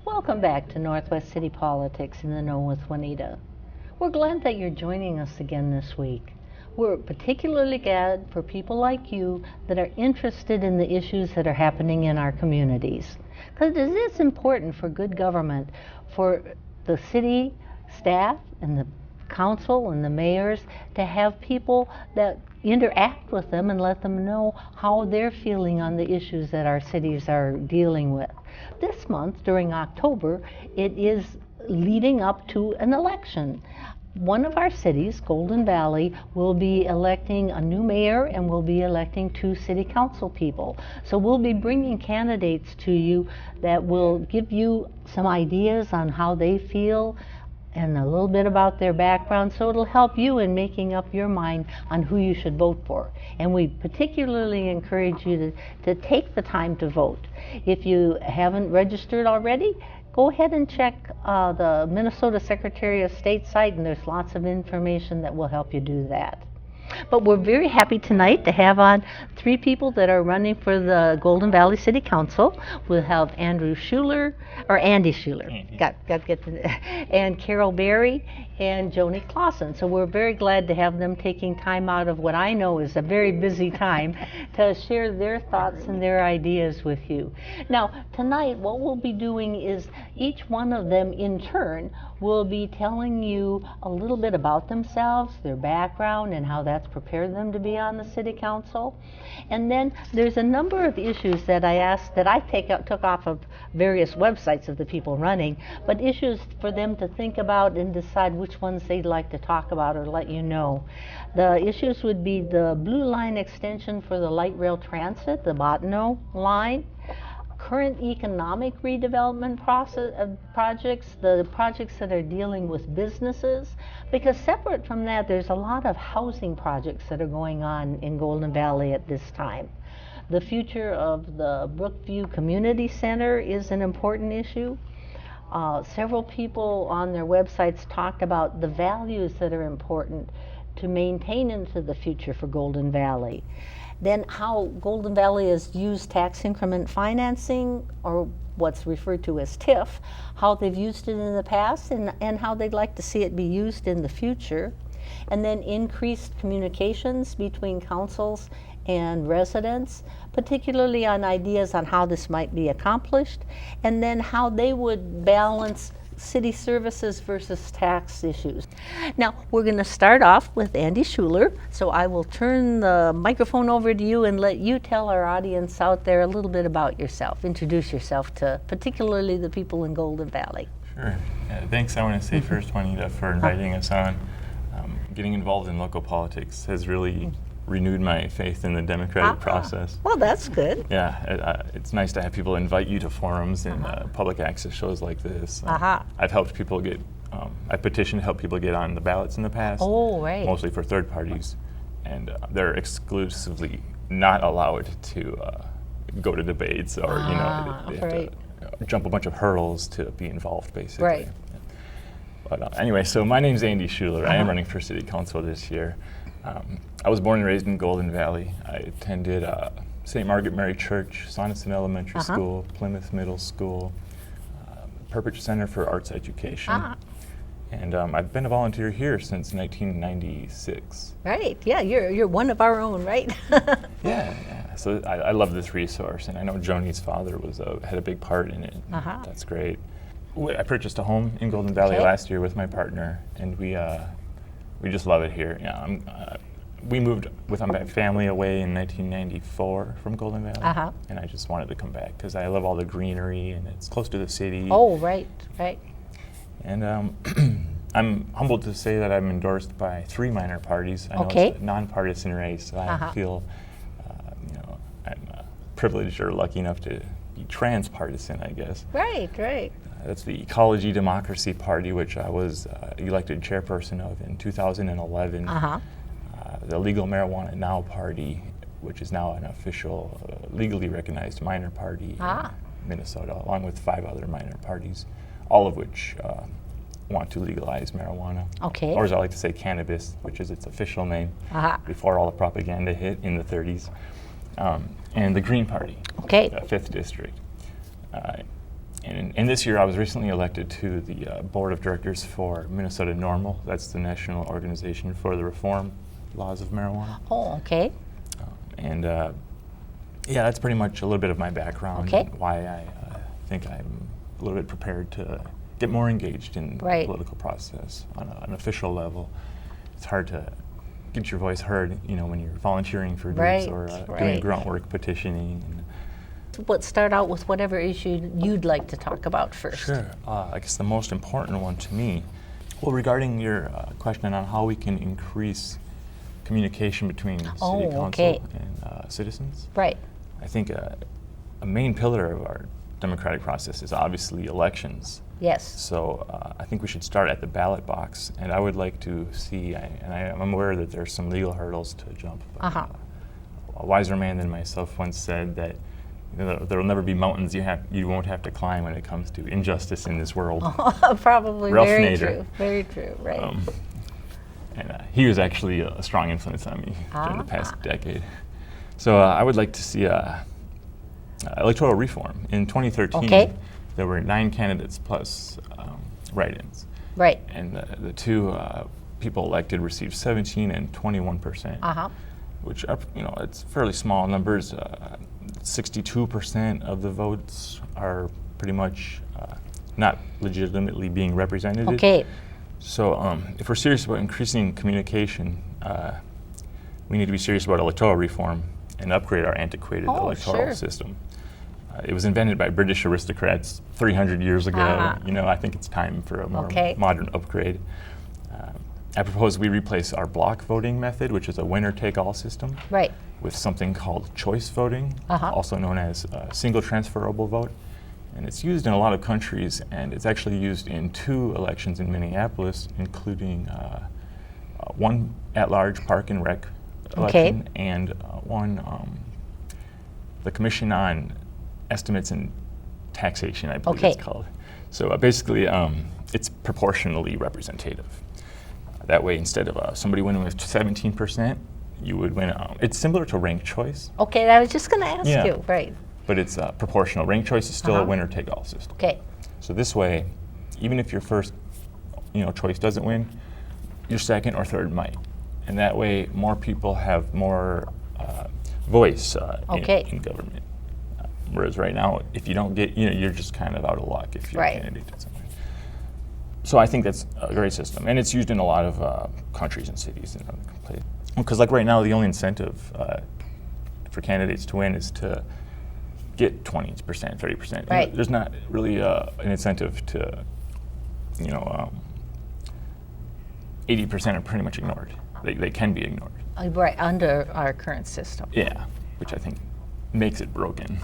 Welcome back to Northwest City Politics in the Know with Juanita. We're glad that you're joining us again this week. We're particularly glad for people like you that are interested in the issues that are happening in our communities. Because it is important for good government for the city staff and the council and the mayors to have people that interact with them and let them know how they're feeling on the issues that our cities are dealing with. This month, during October, it is leading up to an election. One of our cities, Golden Valley, will be electing a new mayor and will be electing 2 city council people. So we'll be bringing candidates to you that will give you some ideas on how they feel and a little bit about their background, so it'll help you in making up your mind on who you should vote for. And we particularly encourage you to take the time to vote. If you haven't registered already, go ahead and check the Minnesota Secretary of State site, and there's lots of information that will help you do that. But we're very happy tonight to have on 3 people that are running for the Golden Valley City Council. We'll have Andy Schüler, and Carol Berry and Joanie Clausen. So we're very glad to have them taking time out of what I know is a very busy time to share their thoughts and their ideas with you. Now, tonight what we'll be doing is each one of them in turn will be telling you a little bit about themselves, their background, and how that's prepared them to be on the city council. And then there's a number of issues that I took off of various websites of the people running, but issues for them to think about and decide which ones they'd like to talk about or let you know. The issues would be the Blue Line extension for the light rail transit, the Bottineau line, current economic redevelopment projects, the projects that are dealing with businesses, because separate from that there's a lot of housing projects that are going on in Golden Valley at this time. The future of the Brookview Community Center is an important issue. Several people on their websites talked about the values that are important to maintain into the future for Golden Valley. Then how Golden Valley has used tax increment financing, or what's referred to as TIF, how they've used it in the past and how they'd like to see it be used in the future. And then increased communications between councils and residents, particularly on ideas on how this might be accomplished, and then how they would balance city services versus tax issues. Now, we're going to start off with Andy Schüler, so I will turn the microphone over to you and let you tell our audience out there a little bit about yourself. Introduce yourself to particularly the people in Golden Valley. Sure. Thanks, I want to say first, Juanita, for inviting us on. Getting involved in local politics has really renewed my faith in the democratic process. Well, that's good. Yeah, it's nice to have people invite you to forums and public access shows like this. I've helped people get, I've petitioned to help people get on the ballots in the past. Oh, right. Mostly for third parties, and they're exclusively not allowed to go to debates or, they have to jump a bunch of hurdles to be involved, basically. Right. But anyway, so my name's Andy Schüler. I am running for city council this year. I was born and raised in Golden Valley. I attended St. Margaret Mary Church, Sonneson Elementary School, Plymouth Middle School, Purpose Center for Arts Education. And I've been a volunteer here since 1996. Right, yeah, you're one of our own, right? Yeah. So I love this resource, and I know Joanie's father had a big part in it. That's great. I purchased a home in Golden Valley last year with my partner, and we just love it here. Yeah, we moved with my family away in 1994 from Golden Valley, and I just wanted to come back because I love all the greenery and it's close to the city. Oh, right. And I'm humbled to say that I'm endorsed by 3 minor parties. I know it's a nonpartisan race, so I feel I'm privileged or lucky enough to be transpartisan, I guess. Right. That's the Ecology Democracy Party, which I was elected chairperson of in 2011. The Legal Marijuana Now Party, which is now an official, legally recognized minor party in Minnesota, along with 5 other minor parties, all of which want to legalize marijuana. Or as I like to say, cannabis, which is its official name, before all the propaganda hit in the 30s. And the Green Party, 5th District. And this year I was recently elected to the board of directors for Minnesota NORML. That's the National Organization for the Reform Laws of Marijuana. Oh, okay. And yeah, that's pretty much a little bit of my background. Okay. And why I think I'm a little bit prepared to get more engaged in the political process on an official level. It's hard to get your voice heard, you know, when you're volunteering for groups or doing grunt work, petitioning. Let's start out with whatever issue you'd like to talk about first. Sure. I guess the most important one to me, well, regarding your question on how we can increase communication between city council and citizens. Right. I think a main pillar of our democratic process is obviously elections. Yes. So I think we should start at the ballot box, and I would like to see, I'm aware that there's some legal hurdles to jump. But, a wiser man than myself once said that there will never be mountains you won't have to climb when it comes to injustice in this world. Probably Ralph very Nader. true. Very true. Right. And he was actually a strong influence on me during the past decade. So I would like to see electoral reform. In 2013, there were 9 candidates plus write-ins. Right. And the two people elected received 17 and 21%, which are, you know, it's fairly small numbers. 62% of the votes are pretty much not legitimately being represented. Okay. So if we're serious about increasing communication, we need to be serious about electoral reform and upgrade our antiquated electoral system. It was invented by British aristocrats 300 years ago. You know, I think it's time for a more modern upgrade. I propose we replace our block voting method, which is a winner-take-all system, with something called choice voting, also known as single transferable vote. And it's used in a lot of countries, and it's actually used in 2 elections in Minneapolis, including one at-large park and rec election, and one, the Commission on Estimates and Taxation, I believe it's called. So basically, it's proportionally representative. That way, instead of somebody winning with 17%, you would win. It's similar to ranked choice. Okay, I was just going to ask you. Right. But it's proportional. Ranked choice is still a winner-take-all system. Okay. So this way, even if your first, choice doesn't win, your second or third might, and that way, more people have more voice in government. Whereas right now, if you don't get, you're just kind of out of luck if your candidate doesn't win. So I think that's a great system, and it's used in a lot of countries and cities and other places. Because like right now, the only incentive for candidates to win is to get 20%, 30%. Right. There's not really an incentive to, 80% are pretty much ignored. They can be ignored. Right, under our current system. Yeah, which I think makes it broken.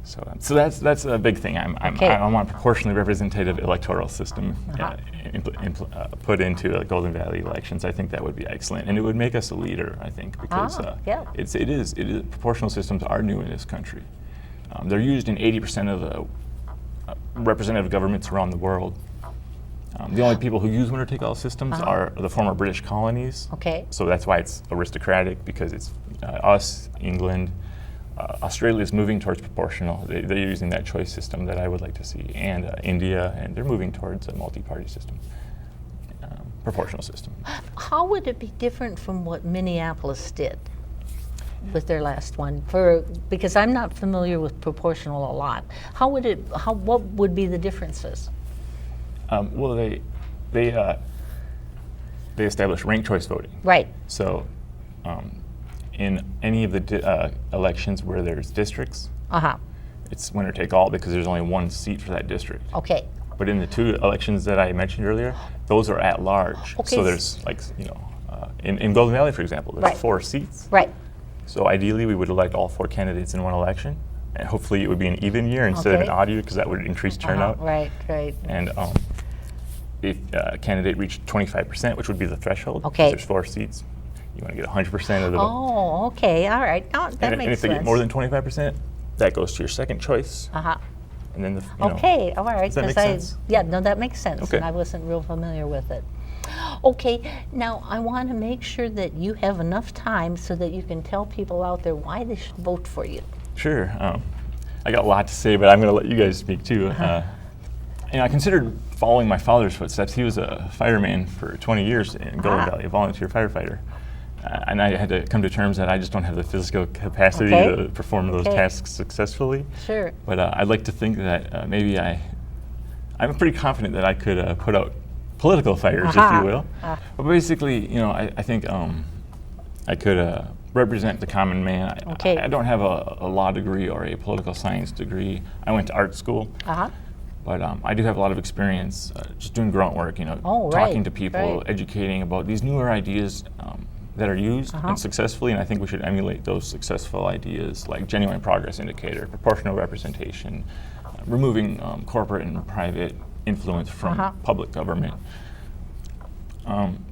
So that's a big thing. I want a proportionally representative electoral system put into Golden Valley elections. I think that would be excellent, and it would make us a leader. I think because it is proportional systems are new in this country. They're used in 80% of the representative governments around the world. The only people who use winner-take-all systems are the former British colonies. So that's why it's aristocratic, because it's us, England. Australia is moving towards proportional. They're using that choice system that I would like to see, and India, and they're moving towards a multi-party system, proportional system. How would it be different from what Minneapolis did with their last one? Because I'm not familiar with proportional a lot. What would be the differences? Well, they established ranked choice voting. Right. So. In any of the elections where there's districts, it's winner take all because there's only one seat for that district. Okay. But in the 2 elections that I mentioned earlier, those are at large. So there's in Golden Valley, for example, there's 4 seats. Right. So ideally, we would elect all 4 candidates in one election, and hopefully it would be an even year instead of an odd year, because that would increase turnout. Right. And if a candidate reached 25%, which would be the threshold, there's 4 seats. You want to get 100% of the vote. Oh, okay, all right. Oh, that makes sense. And if they get more than 25%, that goes to your second choice. And then okay, all right. Does that make sense? Yeah, no, that makes sense. Okay. And I wasn't real familiar with it. Okay, now I want to make sure that you have enough time so that you can tell people out there why they should vote for you. Sure. I got a lot to say, but I'm going to let you guys speak too. I considered following my father's footsteps. He was a fireman for 20 years in Golden Valley, a volunteer firefighter. And I had to come to terms that I just don't have the physical capacity to perform those tasks successfully. Sure. But I'd like to think that maybe I'm pretty confident that I could put out political fires, if you will. But basically, I think I could represent the common man. I don't have a law degree or a political science degree. I went to art school. But I do have a lot of experience just doing grunt work, talking to people, educating about these newer ideas that are used and successfully, and I think we should emulate those successful ideas like genuine progress indicator, proportional representation, removing corporate and private influence from public government.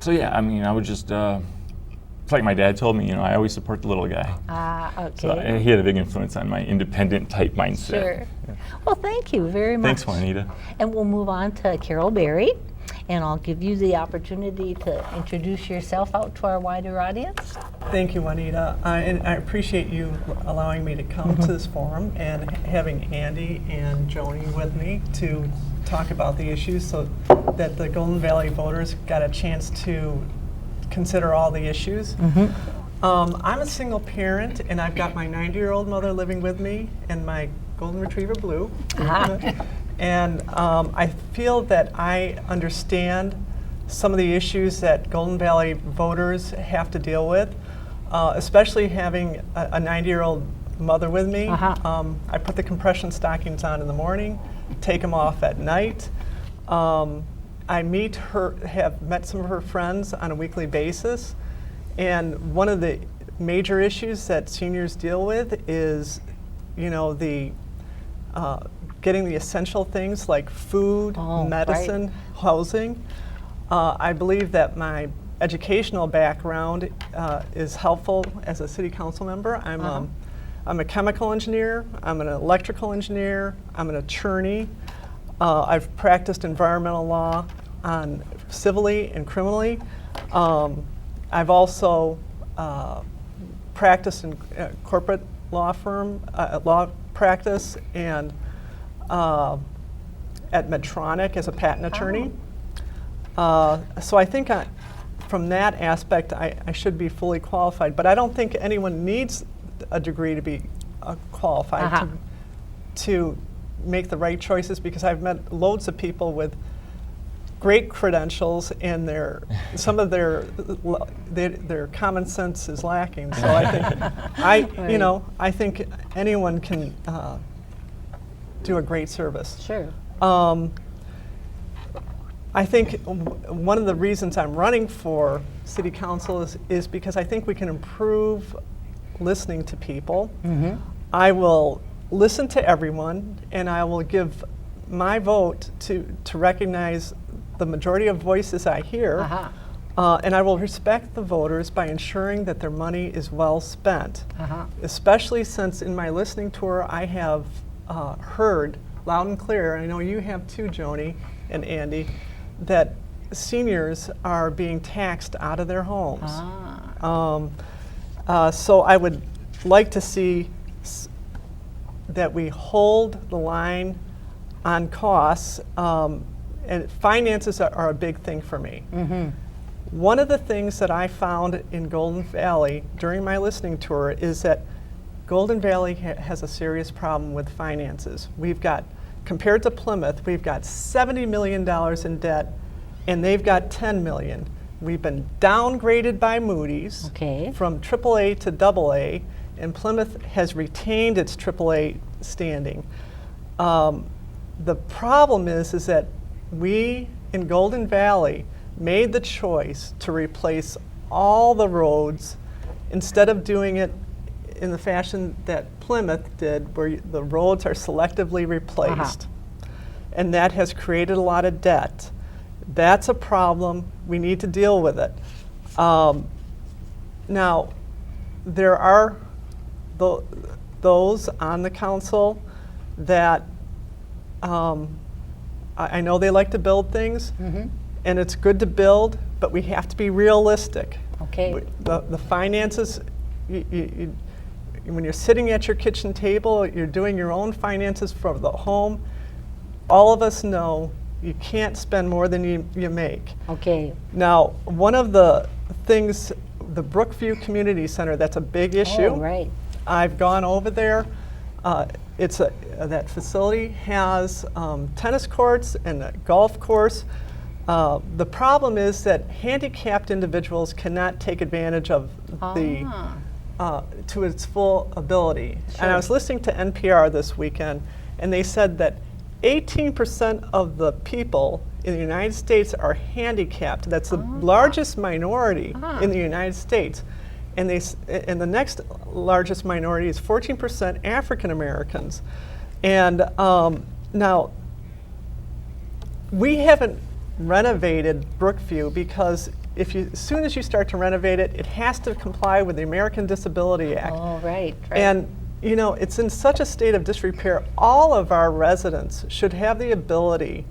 So yeah, I would just, it's like my dad told me, I always support the little guy. So he had a big influence on my independent type mindset. Sure. Yeah. Well, thank you very much. Thanks, Juanita. And we'll move on to Carol Berry, and I'll give you the opportunity to introduce yourself out to our wider audience. Thank you, Juanita. And I appreciate you allowing me to come to this forum and having Andy and Joanie with me to talk about the issues so that the Golden Valley voters got a chance to consider all the issues. I'm a single parent, and I've got my 90-year-old mother living with me and my golden retriever Blue. And I feel that I understand some of the issues that Golden Valley voters have to deal with, especially having a 90-year-old mother with me. I put the compression stockings on in the morning, take them off at night. I have met some of her friends on a weekly basis, and one of the major issues that seniors deal with is, the getting the essential things like food, medicine, housing. I believe that my educational background is helpful as a city council member. I'm a chemical engineer, I'm an electrical engineer, I'm an attorney. I've practiced environmental law on civilly and criminally. I've also practiced in corporate law firm, law practice, and at Medtronic as a patent attorney. So I think from that aspect, I should be fully qualified, but I don't think anyone needs a degree to be qualified to make the right choices, because I've met loads of people with great credentials and some of their common sense is lacking. So I think I think anyone can do a great service. Sure. I think one of the reasons I'm running for city council is because I think we can improve listening to people. I will listen to everyone, and I will give my vote to recognize the majority of voices I hear, and I will respect the voters by ensuring that their money is well spent, especially since in my listening tour I have heard loud and clear, and I know you have too, Joanie and Andy, that seniors are being taxed out of their homes. So I would like to see that we hold the line on costs, and finances are a big thing for me. One of the things that I found in Golden Valley during my listening tour is that Golden Valley has a serious problem with finances. We've got, compared to Plymouth, we've got $70 million in debt, and they've got $10 million. We've been downgraded by Moody's from AAA to AA, and Plymouth has retained its AAA standing. The problem is that we in Golden Valley made the choice to replace all the roads instead of doing it in the fashion that Plymouth did, where the roads are selectively replaced. And that has created a lot of debt. That's a problem. We need to deal with it. Now, there are those on the council that I know they like to build things, and it's good to build, but we have to be realistic. The finances, when you're sitting at your kitchen table, you're doing your own finances for the home, all of us know you can't spend more than you make. Okay. Now, one of the things, the Brookview Community Center, that's a big issue. Oh, right. I've gone over there. That facility has tennis courts and a golf course. The problem is that handicapped individuals cannot take advantage of to its full ability. Sure. And I was listening to NPR this weekend, and they said that 18% of the people in the United States are handicapped. That's the largest minority in the United States. And the next largest minority is 14% African Americans. And now, we haven't renovated Brookview because as soon as you start to renovate it, it has to comply with the American Disability Act. Oh, right. And you know, it's in such a state of disrepair. All of our residents should have the ability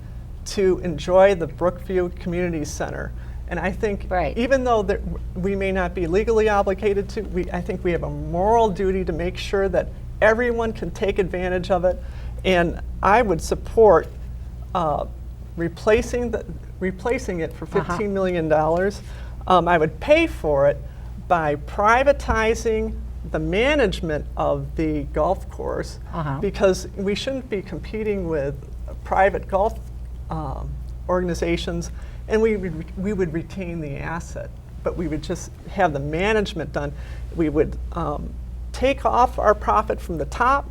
to enjoy the Brookview Community Center. And I think even though we may not be legally obligated to, I think we have a moral duty to make sure that everyone can take advantage of it. And I would support replacing it for $15 million. I would pay for it by privatizing the management of the golf course, because we shouldn't be competing with private golf organizations, and we would retain the asset, but we would just have the management done. We would take off our profit from the top,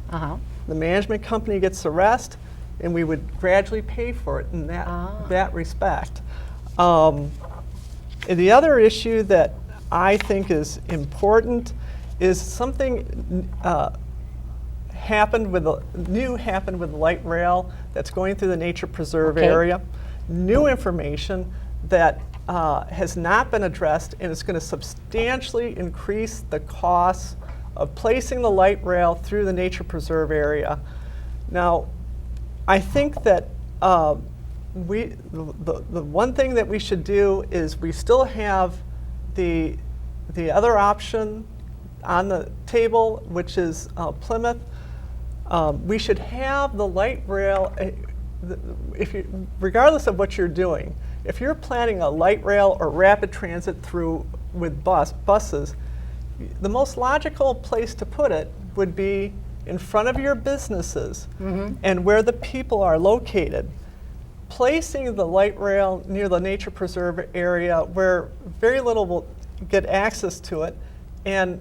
the management company gets the rest, and we would gradually pay for it in that respect. The other issue that I think is important is something happened with the light rail that's going through the nature preserve area. New information that has not been addressed, and it's going to substantially increase the costs of placing the light rail through the nature preserve area. Now, I think that the one thing that we should do is we still have the other option on the table, which is Plymouth. We should have the light rail, regardless of what you're doing, if you're planning a light rail or rapid transit through with buses, the most logical place to put it would be in front of your businesses and where the people are located. Placing the light rail near the nature preserve area where very little will get access to it, and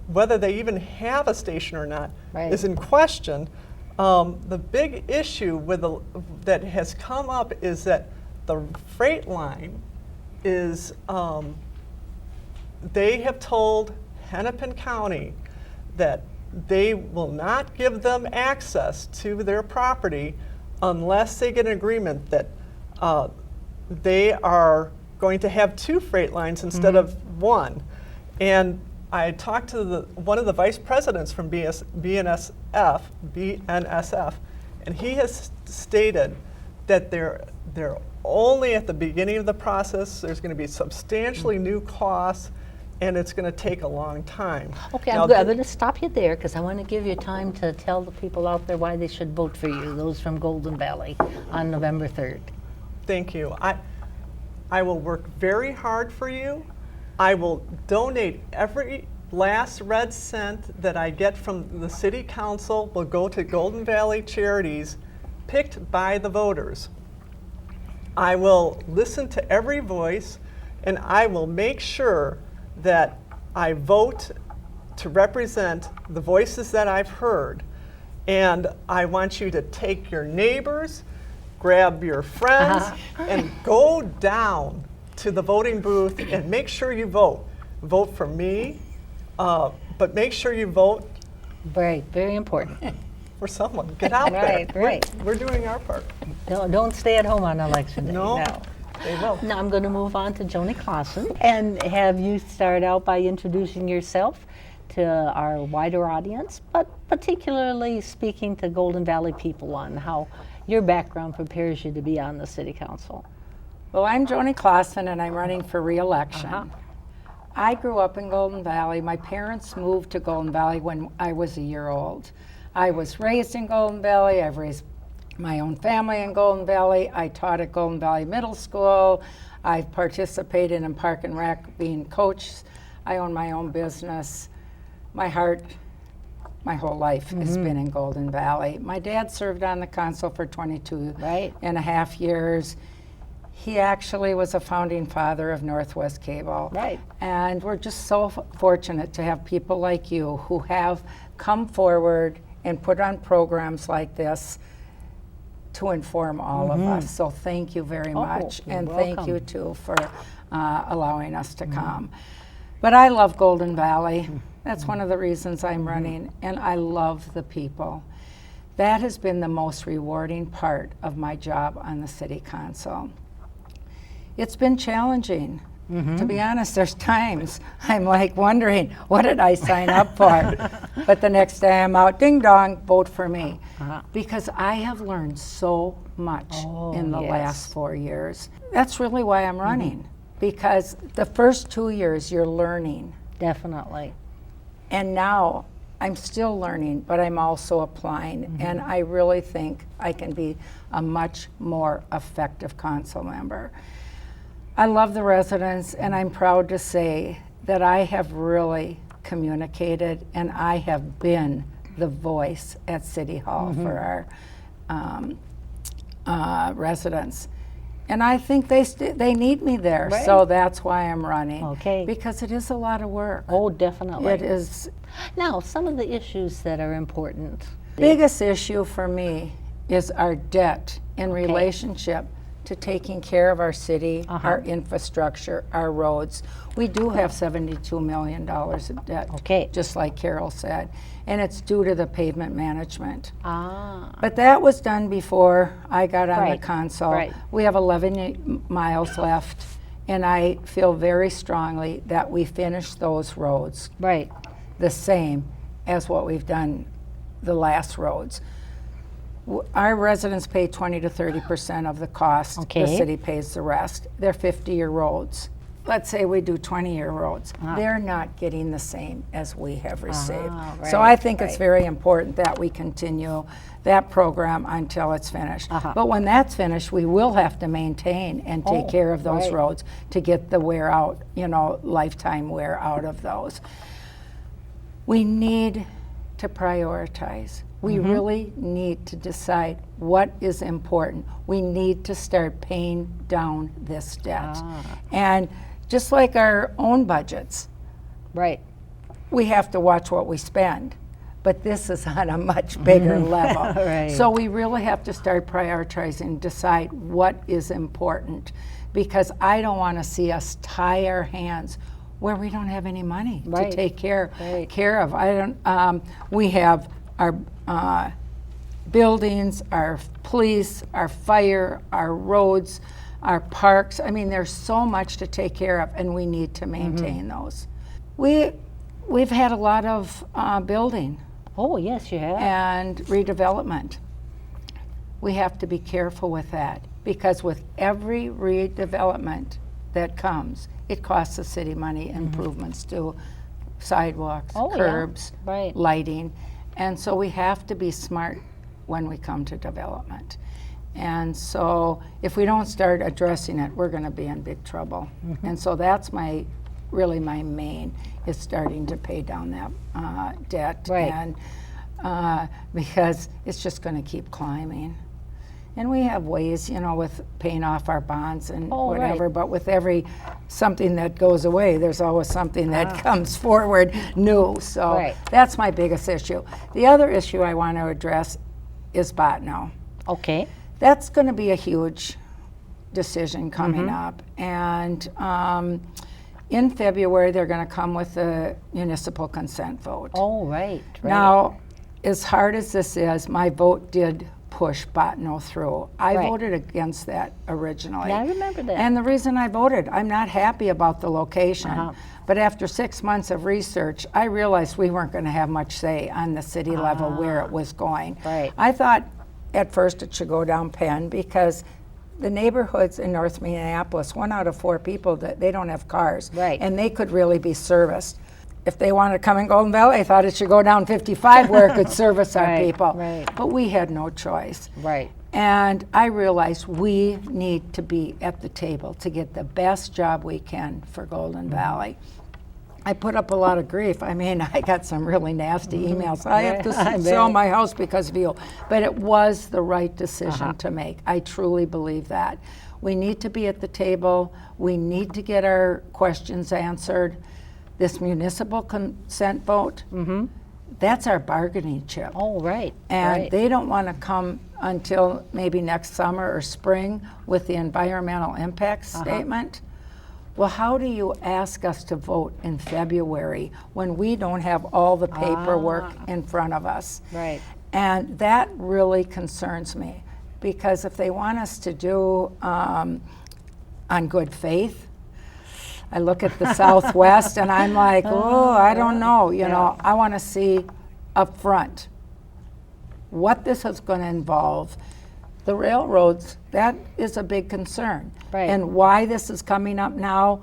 whether they even have a station or not is in question. The big issue that has come up is that the freight line is, they have told Hennepin County that they will not give them access to their property unless they get an agreement that they are going to have 2 freight lines instead of 1. And I talked to one of the vice presidents from BNSF, and he has stated that they're only at the beginning of the process. There's going to be substantially new costs, and it's going to take a long time. Okay, I'm going to stop you there because I want to give you time to tell the people out there why they should vote for you, those from Golden Valley, on November 3rd. Thank you. I will work very hard for you. I will donate every last red cent that I get from the city council will go to Golden Valley charities picked by the voters. I will listen to every voice, and I will make sure that I vote to represent the voices that I've heard. And I want you to take your neighbors, grab your friends, and go down to the voting booth and make sure you vote. Vote for me, but make sure you vote. Right, very important. For someone. Get out there. We're doing our part. Don't stay at home on election day. No. They will. Now I'm going to move on to Joanie Clausen and have you start out by introducing yourself to our wider audience, but particularly speaking to Golden Valley people on how your background prepares you to be on the City Council. Well, I'm Joanie Clausen, and I'm running for re-election. I grew up in Golden Valley. My parents moved to Golden Valley when I was a year old. I was raised in Golden Valley. I've raised my own family in Golden Valley. I taught at Golden Valley Middle School. I've participated in Park and Rec, being coach. I own my own business. My heart, my whole life has been in Golden Valley. My dad served on the council for 22 and a half years. He actually was a founding father of Northwest Cable. Right. And we're just so fortunate to have people like you who have come forward and put on programs like this to inform all of us. So thank you very much. You're And welcome. thank you too for allowing us to come. But I love Golden Valley. That's one of the reasons I'm running, and I love the people. That has been the most rewarding part of my job on the city council. It's been challenging. To be honest, there's times I'm like wondering, what did I sign up for? But the next day I'm out, ding dong, vote for me. Because I have learned so much in the last 4 years. That's really why I'm running. Because the first 2 years you're learning. Definitely. And now I'm still learning, but I'm also applying. And I really think I can be a much more effective council member. I love the residents, and I'm proud to say that I have really communicated, and I have been the voice at City Hall for our residents. And I think they need me there, so that's why I'm running. Okay. Because it is a lot of work. Oh, definitely. It is. Now, some of the issues that are important. Biggest issue for me is our debt in relationship to taking care of our city, our infrastructure, our roads. We do have $72 million of debt, just like Carol said, and it's due to the pavement management. But that was done before I got on the council. We have 11 miles left, and I feel very strongly that we finish those roads the same as what we've done the last roads. Our residents pay 20 to 30% of the cost. The city pays the rest. They're 50-year roads. Let's say we do 20-year roads. They're not getting the same as we have received. So I think it's very important that we continue that program until it's finished. But when that's finished, we will have to maintain and take care of those roads to get the wear out, lifetime wear out of those. We need to prioritize. We really need to decide what is important. We need to start paying down this debt. And just like our own budgets, we have to watch what we spend. But this is on a much bigger level. So we really have to start prioritizing, decide what is important. Because I don't want to see us tie our hands where we don't have any money to take care of. We have our buildings, our police, our fire, our roads, our parks. I mean, there's so much to take care of, and we need to maintain those. We've had a lot of building. Oh, yes, you have. And redevelopment. We have to be careful with that, because with every redevelopment that comes, it costs the city money, improvements to sidewalks, curbs, lighting. And so we have to be smart when we come to development. And so if we don't start addressing it, we're going to be in big trouble. And so that's really my main, is starting to pay down that debt. And because it's just going to keep climbing. And we have ways, with paying off our bonds and whatever, but with something that goes away, there's always something that comes forward new. So that's my biggest issue. The other issue I want to address is Botno. That's going to be a huge decision coming up. And in February, they're going to come with a municipal consent vote. Now, as hard as this is, my vote did push Botno through. I voted against that originally. Yeah, I remember that. And the reason I voted, I'm not happy about the location. But after 6 months of research, I realized we weren't going to have much say on the city level where it was going. I thought at first it should go down Penn, because the neighborhoods in North Minneapolis, 1 out of 4 people, that they don't have cars. Right. And they could really be serviced. If they wanted to come in Golden Valley, I thought it should go down 55 where it could service our Right, people. right. But we had no choice. Right. And I realized we need to be at the table to get the best job we can for Golden Valley. I put up a lot of grief. I mean, I got some really nasty emails. I have to I sell bet. my house because of you. But it was the right decision to make. I truly believe that. We need to be at the table. We need to get our questions answered. This municipal consent vote, that's our bargaining chip. Oh, right. And right. they don't want to come until maybe next summer or spring with the environmental impact statement. Well, how do you ask us to vote in February when we don't have all the paperwork in front of us? Right. And that really concerns me, because if they want us to do on good faith, I look at the Southwest and I'm like, oh, I don't know. You know, I want to see up front what this is going to involve. The railroads, that is a big concern. Right. And why this is coming up now,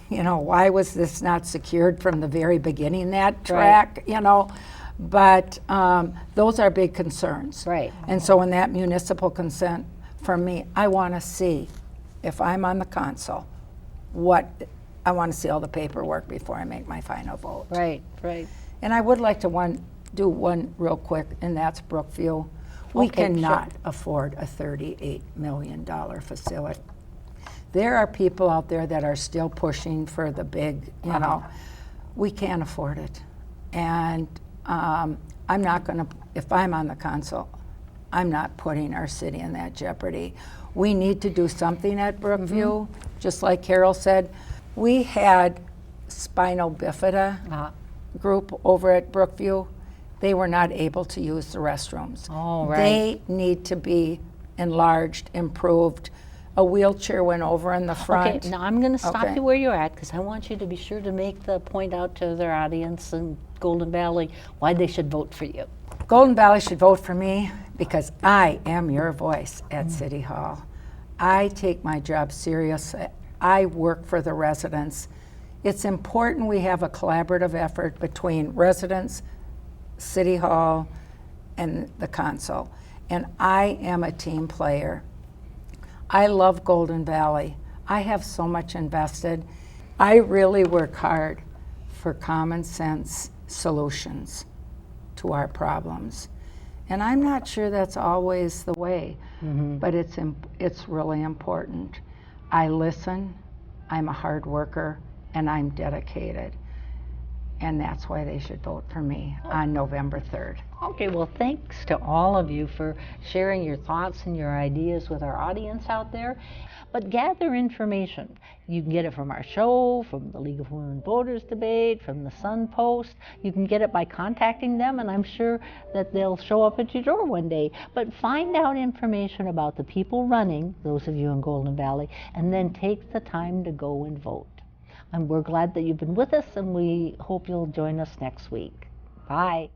you know, why was this not secured from the very beginning, that track, you know? But those are big concerns. Right. And so in that municipal consent, for me, I want to see, if I'm on the council, I want to see all the paperwork before I make my final vote. Right, right. And I would like to do one real quick, and that's Brookview. We Okay, cannot afford a $38 million facility. There are people out there that are still pushing for the big, you know, we can't afford it. And I'm not going to, if I'm on the council, I'm not putting our city in that jeopardy. We need to do something at Brookview. Just like Carol said, we had spinal bifida group over at Brookview. They were not able to use the restrooms. Oh, right. They need to be enlarged, improved. A wheelchair went over in the front. Okay, now I'm going to stop Okay. you where you're at, because I want you to be sure to make the point out to their audience in Golden Valley why they should vote for you. Golden Valley should vote for me because I am your voice at City Hall. I take my job serious. I work for the residents. It's important we have a collaborative effort between residents, City Hall, and the council. And I am a team player. I love Golden Valley. I have so much invested. I really work hard for common sense solutions to our problems. And I'm not sure that's always the way, but it's really important. I listen, I'm a hard worker, and I'm dedicated. And that's why they should vote for me on November 3rd. Okay, well, thanks to all of you for sharing your thoughts and your ideas with our audience out there. But gather information. You can get it from our show, from the League of Women Voters debate, from the Sun Post. You can get it by contacting them, and I'm sure that they'll show up at your door one day. But find out information about the people running, those of you in Golden Valley, and then take the time to go and vote. And we're glad that you've been with us, and we hope you'll join us next week. Bye.